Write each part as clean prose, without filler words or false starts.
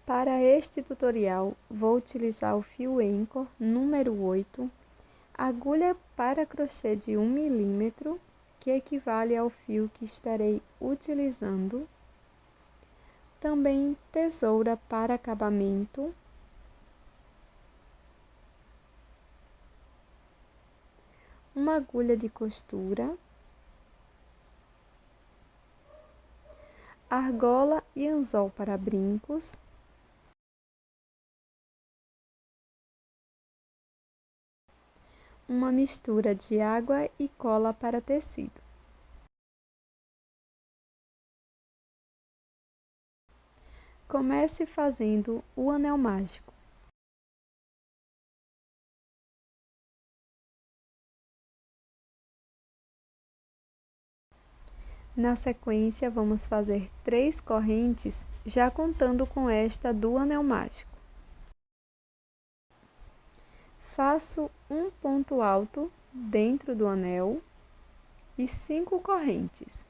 Para este tutorial, vou utilizar o fio Anchor número 8, agulha para crochê de 1 milímetro, que equivale ao fio que estarei utilizando, também tesoura para acabamento, uma agulha de costura, argola e anzol para brincos, uma mistura de água e cola para tecido. Comece fazendo o anel mágico. Na sequência, vamos fazer 3 correntes, já contando com esta do anel mágico. Faço um ponto alto dentro do anel e 5 correntes.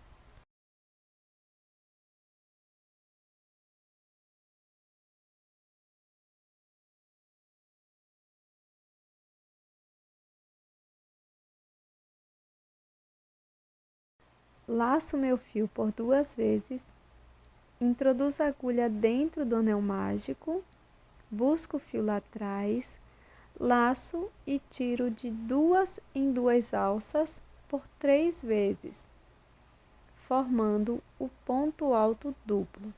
Laço meu fio por 2 vezes, introduzo a agulha dentro do anel mágico, busco o fio lá atrás, laço e tiro de 2 em 2 alças por 3 vezes, formando o ponto alto duplo.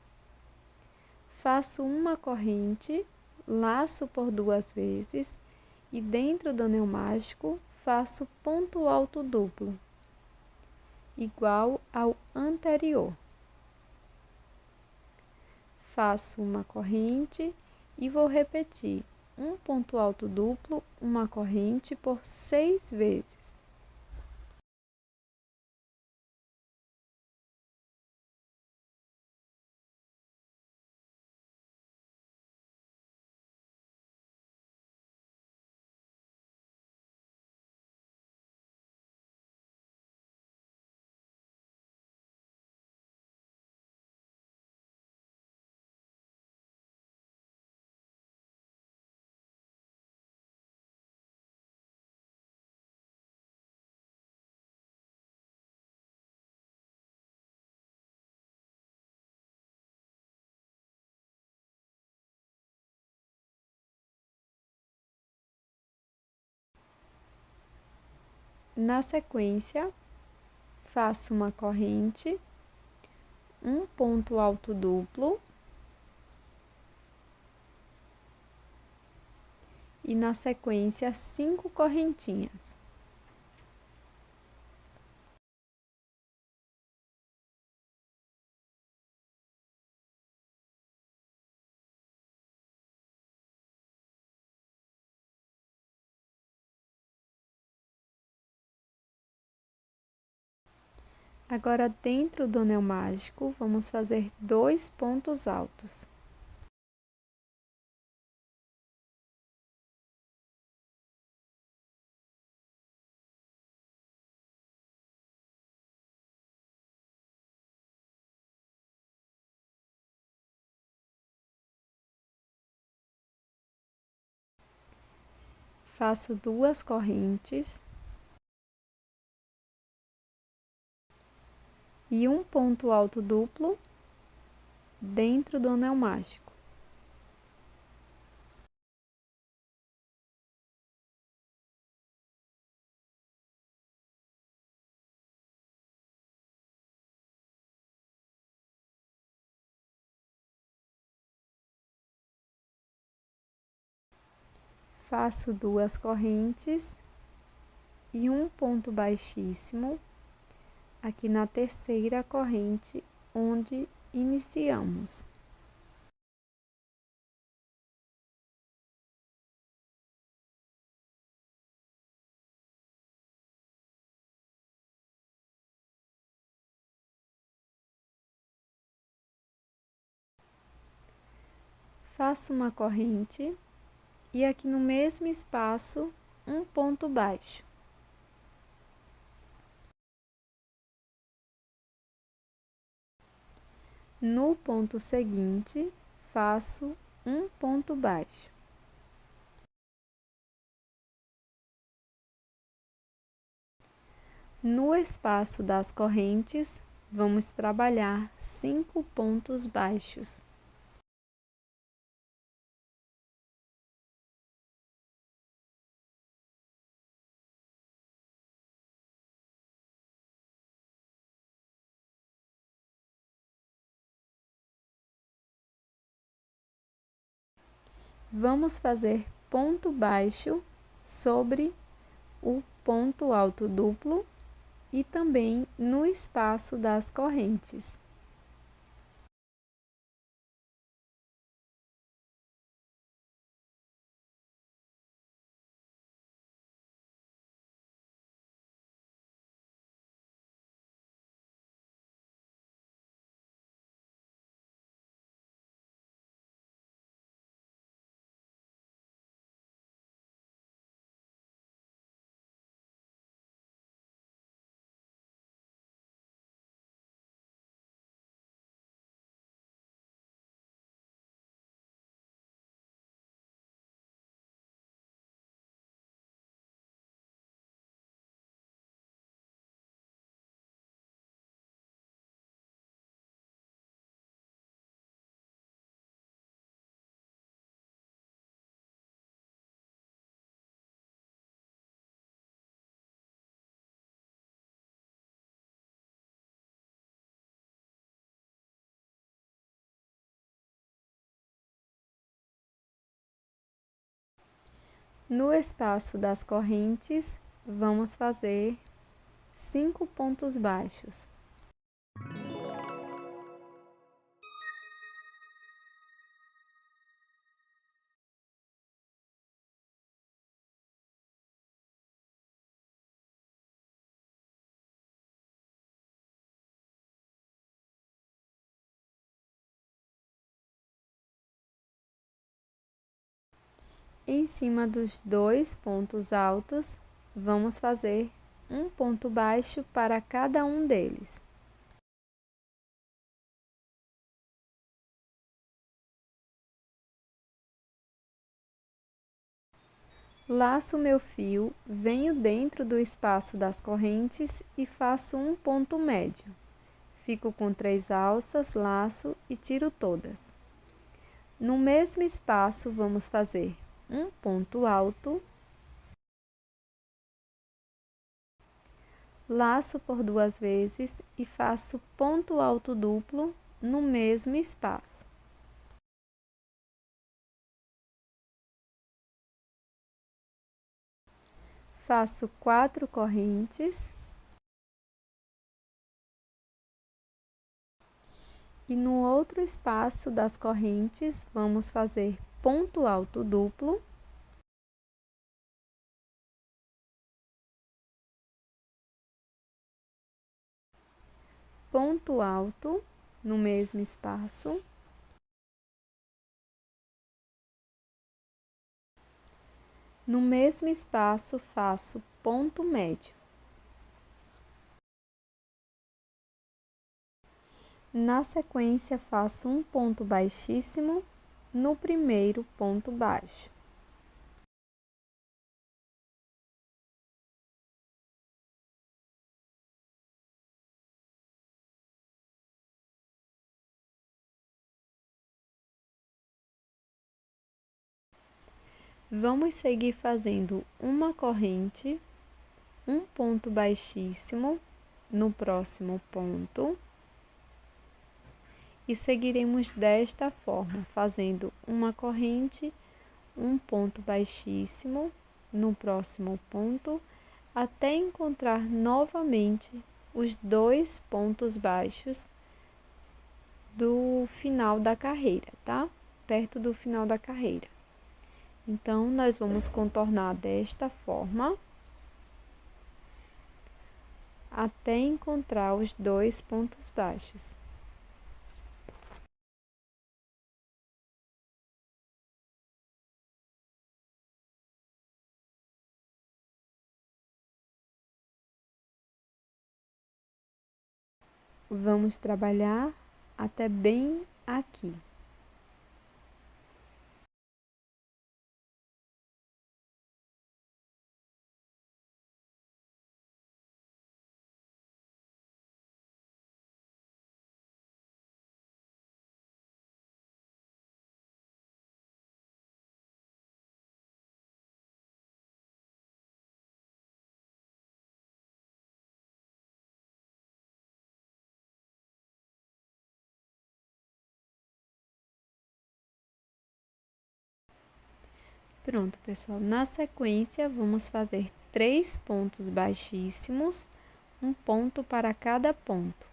Faço uma corrente, laço por 2 vezes e dentro do anel mágico faço ponto alto duplo, igual ao anterior. Faço uma corrente e vou repetir um ponto alto duplo, uma corrente por 6 vezes. Na sequência, faço uma corrente, um ponto alto duplo e na sequência 5 correntinhas. Agora, dentro do anel mágico, vamos fazer 2 pontos altos. Faço 2 correntes e um ponto alto duplo dentro do anel mágico. Faço 2 correntes e um ponto baixíssimo aqui na terceira corrente onde iniciamos. Faço uma corrente e aqui no mesmo espaço um ponto baixo. No ponto seguinte, faço um ponto baixo. No espaço das correntes, vamos trabalhar 5 pontos baixos. Vamos fazer ponto baixo sobre o ponto alto duplo e também no espaço das correntes. No espaço das correntes, vamos fazer 5 pontos baixos. Em cima dos 2 pontos altos, vamos fazer um ponto baixo para cada um deles. Laço meu fio, venho dentro do espaço das correntes e faço um ponto médio. Fico com 3 alças, laço e tiro todas. No mesmo espaço, vamos fazer um ponto alto, laço por 2 vezes e faço ponto alto duplo no mesmo espaço. Faço 4 correntes e no outro espaço das correntes vamos fazer ponto alto duplo, ponto alto no mesmo espaço, no mesmo espaço faço ponto médio. Na sequência, faço um ponto baixíssimo no primeiro ponto baixo. Vamos seguir fazendo uma corrente, um ponto baixíssimo no próximo ponto e seguiremos desta forma, fazendo uma corrente, um ponto baixíssimo no próximo ponto, até encontrar novamente os 2 pontos baixos do final da carreira, tá? Perto do final da carreira. Então, nós vamos contornar desta forma até encontrar os 2 pontos baixos. Vamos trabalhar até bem aqui. Pronto, pessoal. Na sequência, vamos fazer 3 pontos baixíssimos, um ponto para cada ponto.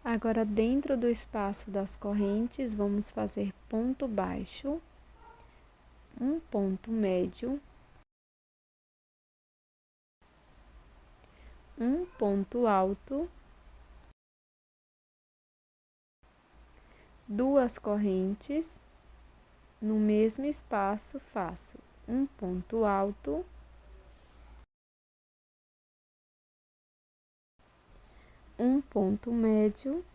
Agora, dentro do espaço das correntes, vamos fazer ponto baixo, um ponto médio, um ponto alto, duas correntes. No mesmo espaço, faço um ponto alto, um ponto médio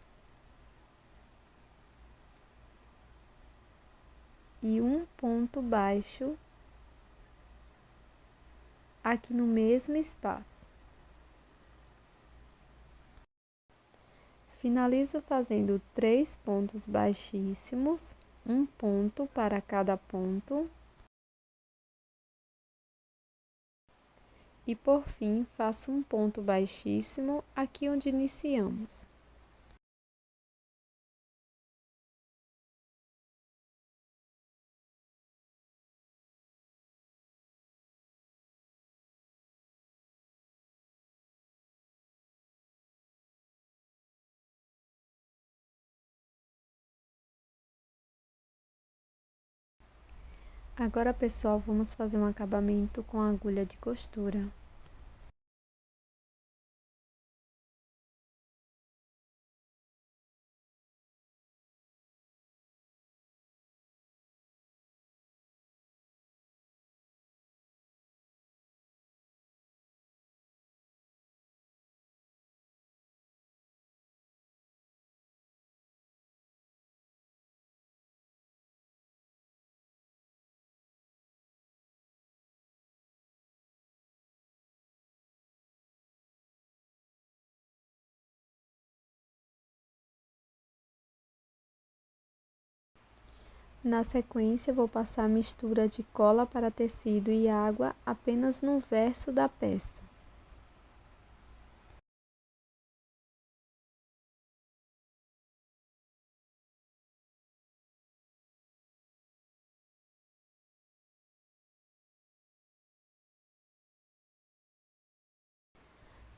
e um ponto baixo aqui no mesmo espaço. Finalizo fazendo 3 pontos baixíssimos, um ponto para cada ponto. E por fim, faço um ponto baixíssimo aqui onde iniciamos. Agora, pessoal, vamos fazer um acabamento com a agulha de costura. Na sequência, vou passar a mistura de cola para tecido e água apenas no verso da peça.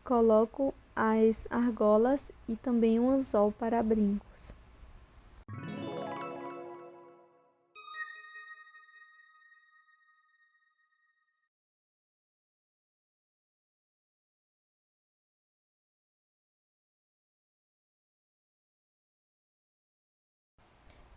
Coloco as argolas e também um anzol para brincos.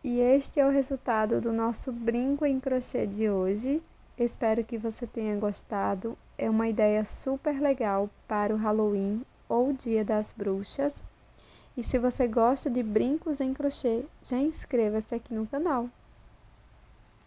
E este é o resultado do nosso brinco em crochê de hoje. Espero que você tenha gostado. É uma ideia super legal para o Halloween ou o Dia das Bruxas. E se você gosta de brincos em crochê, já inscreva-se aqui no canal.